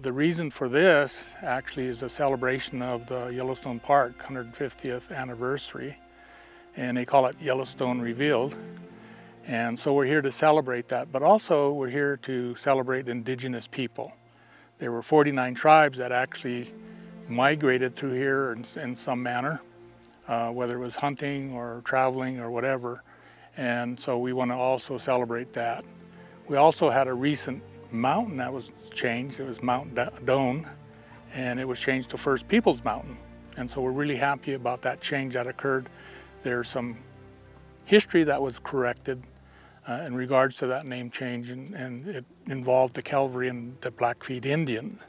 The reason for this actually is a celebration of the Yellowstone Park 150th anniversary, and they call it Yellowstone Revealed. And so we're here to celebrate that, but also we're here to celebrate Indigenous people. There were 49 tribes that actually migrated through here in some manner, whether it was hunting or traveling or whatever. And so we want to also celebrate that. We also had a recent mountain that was changed. It was Mount Doan, and it was changed to First Peoples Mountain. And so we're really happy about that change that occurred. There's some history that was corrected in regards to that name change, and it involved the Calvary and the Blackfeet Indians.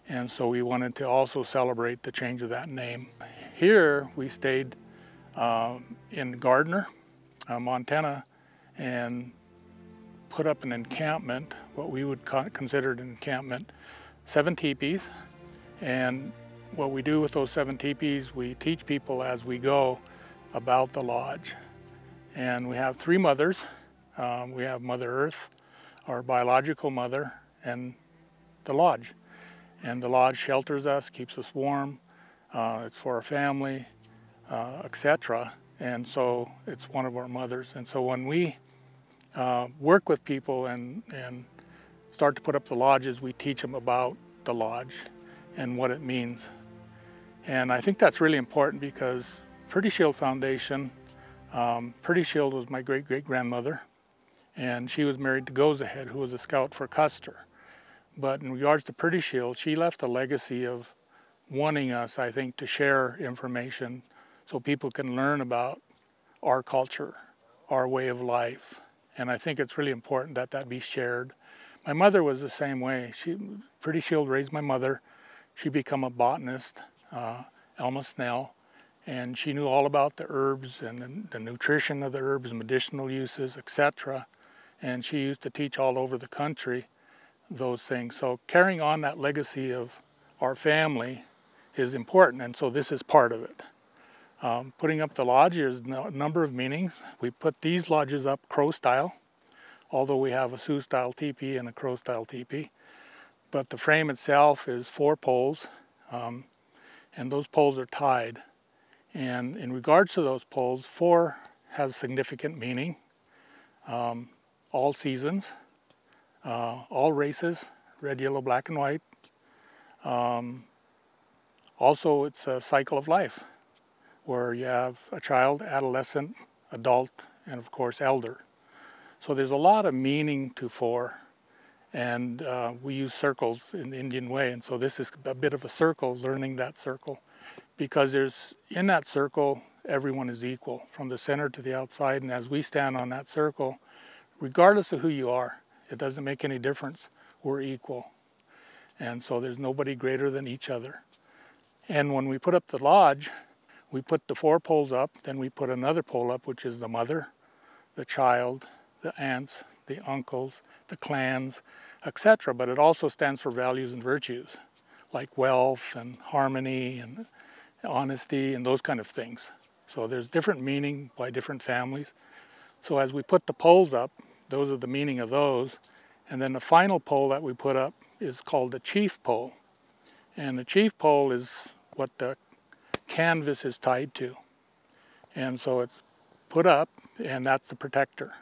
And so we wanted to also celebrate the change of that name. Here we stayed in Gardner, Montana, and put up an encampment, what we would consider an encampment, 7 teepees. And what we do with those 7 teepees, we teach people as we go about the lodge. And we have 3 mothers. We have Mother Earth, our biological mother, and the lodge. And the lodge shelters us, keeps us warm. It's for our family, etc. And so it's one of our mothers. And so when we work with people and start to put up the lodges, we teach them about the lodge and what it means. And I think that's really important because Pretty Shield Foundation, Pretty Shield was my great-great-grandmother, and she was married to Goes Ahead, who was a scout for Custer. But in regards to Pretty Shield, she left a legacy of wanting us, I think, to share information so people can learn about our culture, our way of life. And I think it's really important that that be shared. My mother was the same way. Pretty Shield raised my mother. She became a botanist, Alma Snell, and she knew all about the herbs and the nutrition of the herbs, medicinal uses, etc. And she used to teach all over the country those things. So carrying on that legacy of our family is important, and so this is part of it. Putting up the lodge, there's a number of meanings. We put these lodges up Crow style, although we have a Sioux style teepee and a Crow style teepee. But the frame itself is 4 poles, and those poles are tied. And in regards to those poles, 4 has significant meaning. All seasons, all races, red, yellow, black, and white. Also, it's a cycle of life, where you have a child, adolescent, adult, and of course elder. So there's a lot of meaning to 4, and we use circles in the Indian way, and so this is a bit of a circle, learning that circle, because in that circle, everyone is equal, from the center to the outside, and as we stand on that circle, regardless of who you are, it doesn't make any difference, we're equal. And so there's nobody greater than each other. And when we put up the lodge, we put the 4 poles up, then we put another pole up, which is the mother, the child, the aunts, the uncles, the clans, etc. But it also stands for values and virtues, like wealth and harmony and honesty and those kind of things. So there's different meaning by different families. So as we put the poles up, those are the meaning of those. And then the final pole that we put up is called the chief pole. And the chief pole is what the canvas is tied to. And so it's put up, and that's the protector.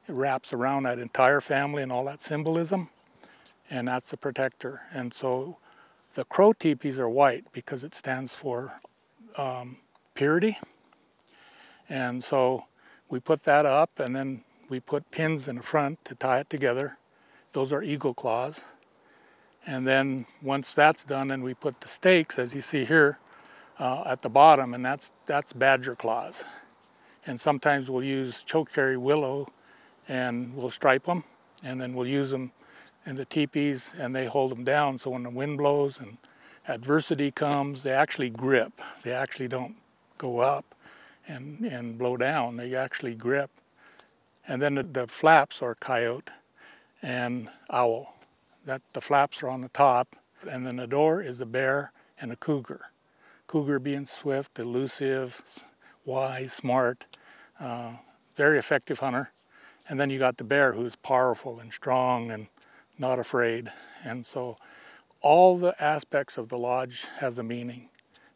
It wraps around that entire family and all that symbolism, and that's the protector. And so the Crow teepees are white because it stands for purity. And so we put that up, and then we put pins in the front to tie it together. Those are eagle claws. And then once that's done, then we put the stakes, as you see here, at the bottom, and that's badger claws. And sometimes we'll use chokecherry willow, and we'll stripe them, and then we'll use them in the teepees, and they hold them down, so when the wind blows and adversity comes, they actually grip. They actually don't go up and blow down, they actually grip. And then the flaps are coyote and owl. The flaps are on the top, and then the door is a bear and a cougar. Cougar being swift, elusive, wise, smart, very effective hunter. And then you got the bear, who's powerful and strong and not afraid. And so all the aspects of the lodge has a meaning,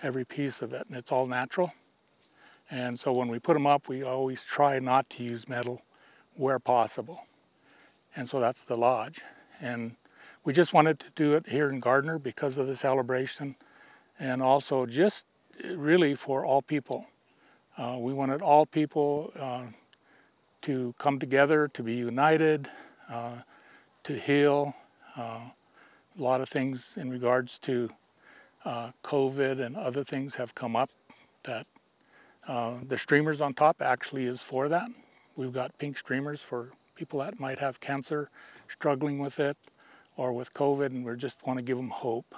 every piece of it, and it's all natural. And so when we put them up, we always try not to use metal where possible. And so that's the lodge. And we just wanted to do it here in Gardner because of the celebration, and also just really for all people. We wanted all people to come together, to be united, to heal. A lot of things in regards to COVID and other things have come up that the streamers on top actually is for that. We've got pink streamers for people that might have cancer, struggling with it, or with COVID, and we just want to give them hope.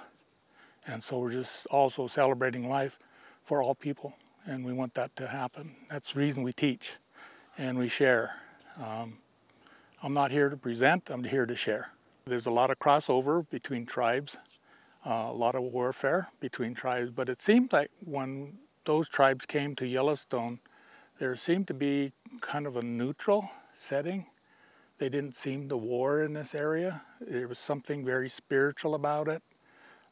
And so we're just also celebrating life for all people, and we want that to happen. That's the reason we teach and we share. I'm not here to present, I'm here to share. There's a lot of crossover between tribes, a lot of warfare between tribes, but it seemed like when those tribes came to Yellowstone, there seemed to be kind of a neutral setting. They didn't seem to war in this area. There was something very spiritual about it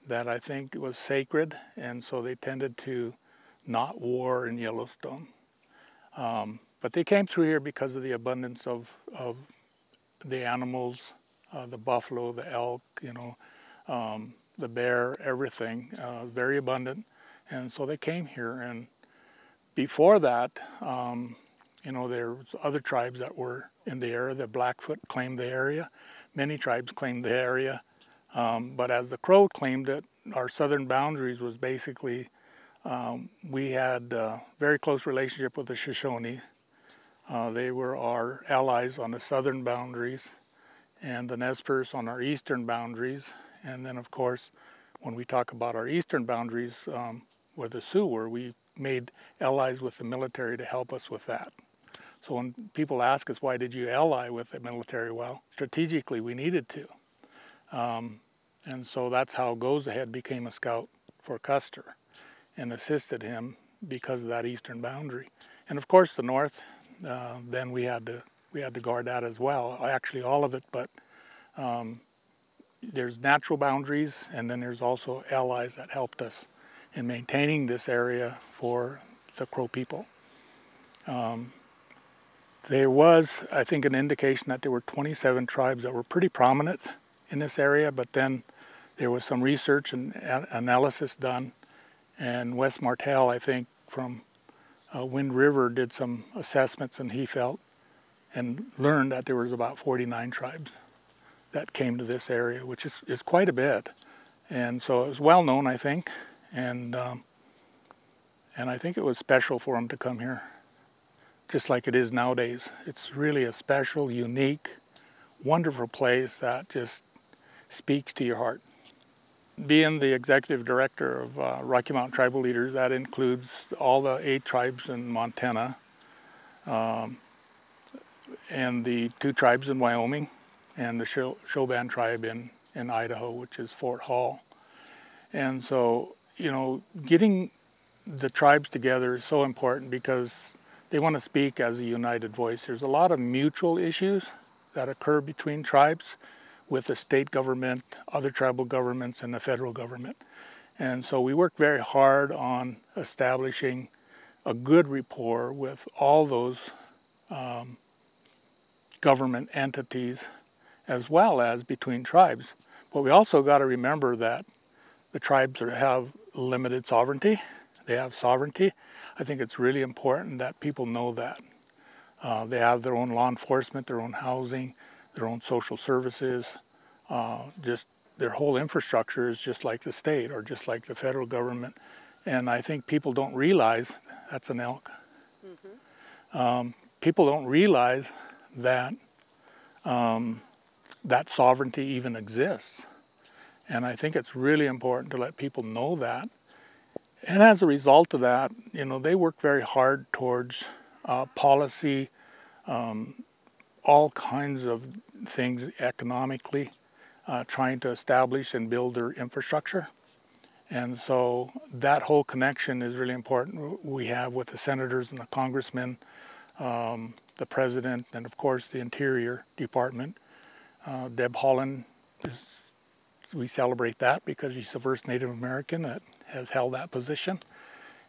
that I think was sacred, and so they tended to not war in Yellowstone. But they came through here because of the abundance of the animals, the buffalo, the elk, the bear, everything, very abundant. And so they came here, and before that, there was other tribes that were in the area. The Blackfoot claimed the area. Many tribes claimed the area. But as the Crow claimed it, our southern boundaries was basically, we had a very close relationship with the Shoshone. They were our allies on the southern boundaries, and the Nez Perce on our eastern boundaries. And then, of course, when we talk about our eastern boundaries, where the Sioux were, we made allies with the military to help us with that. So when people ask us, why did you ally with the military? Well, strategically, we needed to. And so that's how Goes Ahead became a scout for Custer and assisted him because of that eastern boundary. And of course, the north, then we had to guard that as well. Actually, all of it, but there's natural boundaries, and then there's also allies that helped us in maintaining this area for the Crow people. There was, I think, an indication that there were 27 tribes that were pretty prominent in this area, but then there was some research and analysis done, and Wes Martell, I think, from Wind River did some assessments, and he felt and learned that there was about 49 tribes that came to this area, which is quite a bit. And so it was well known, I think, and I think it was special for them to come here, just like it is nowadays. It's really a special, unique, wonderful place that just speaks to your heart. Being the executive director of Rocky Mountain Tribal Leaders, that includes all the 8 tribes in Montana, and the 2 tribes in Wyoming, and the Shoban tribe in Idaho, which is Fort Hall. And so, getting the tribes together is so important because they want to speak as a united voice. There's a lot of mutual issues that occur between tribes with the state government, other tribal governments, and the federal government. And so we work very hard on establishing a good rapport with all those government entities, as well as between tribes. But we also got to remember that the tribes have limited sovereignty. They have sovereignty. I think it's really important that people know that. They have their own law enforcement, their own housing, their own social services. Just their whole infrastructure is just like the state or just like the federal government. And I think people don't realize, that's an elk. Mm-hmm. People don't realize that that sovereignty even exists. And I think it's really important to let people know that. And as a result of that, they work very hard towards policy, all kinds of things economically, trying to establish and build their infrastructure. And so that whole connection is really important. We have with the senators and the congressmen, the president, and of course the Interior Department. Deb Haaland is we celebrate that because she's the first Native American that has held that position.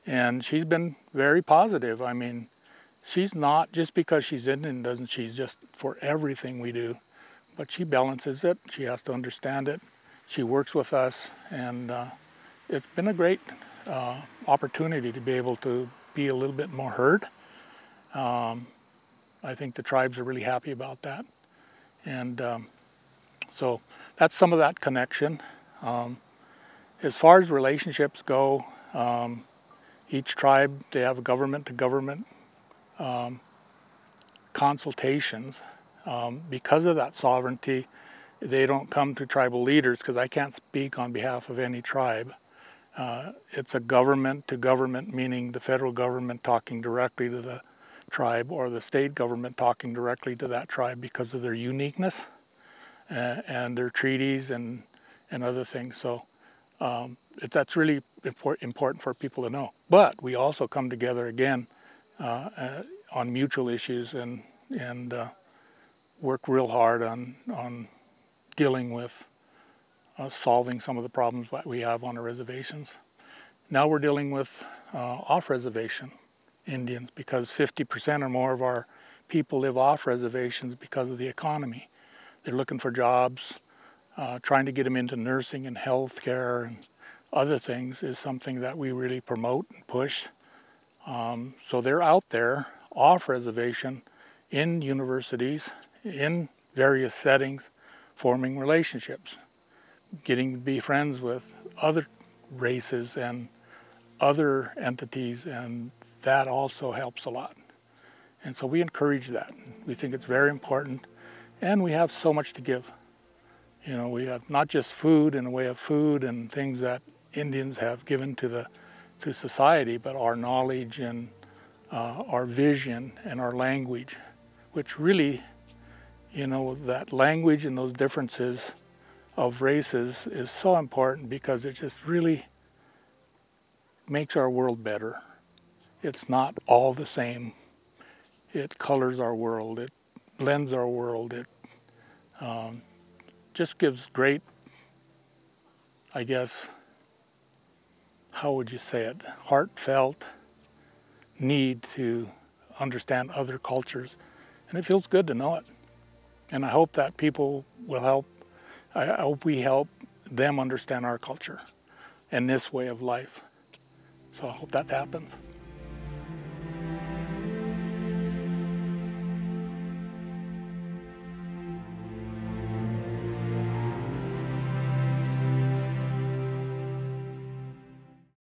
And she's been very positive. I mean, she's not, just because she's Indian doesn't she's just for everything we do, but she balances it. She has to understand it. She works with us, and it's been a great opportunity to be able to be a little bit more heard. I think the tribes are really happy about that. And so that's some of that connection. As far as relationships go, each tribe, they have government-to-government consultations. Because of that sovereignty, they don't come to tribal leaders, because I can't speak on behalf of any tribe. It's a government-to-government, meaning the federal government talking directly to the tribe, or the state government talking directly to that tribe because of their uniqueness and their treaties and other things. So that's really important for people to know. But we also come together again on mutual issues and work real hard on dealing with solving some of the problems that we have on the reservations. Now we're dealing with off-reservation Indians, because 50% or more of our people live off reservations because of the economy. They're looking for jobs, trying to get them into nursing and health care and other things is something that we really promote and push. So they're out there off reservation in universities, in various settings, forming relationships, getting to be friends with other races and other entities, and that also helps a lot. And so we encourage that. We think it's very important, and we have so much to give. You know, we have not just food in the way of food and things that Indians have given to society, but our knowledge and our vision and our language, which really, you know, that language and those differences of races is so important, because it just really makes our world better. It's not all the same. It colors our world, it blends our world, it just gives great, I guess, how would you say it, heartfelt need to understand other cultures. And it feels good to know it. And I hope that people will help, I hope we help them understand our culture and this way of life. So I hope that happens.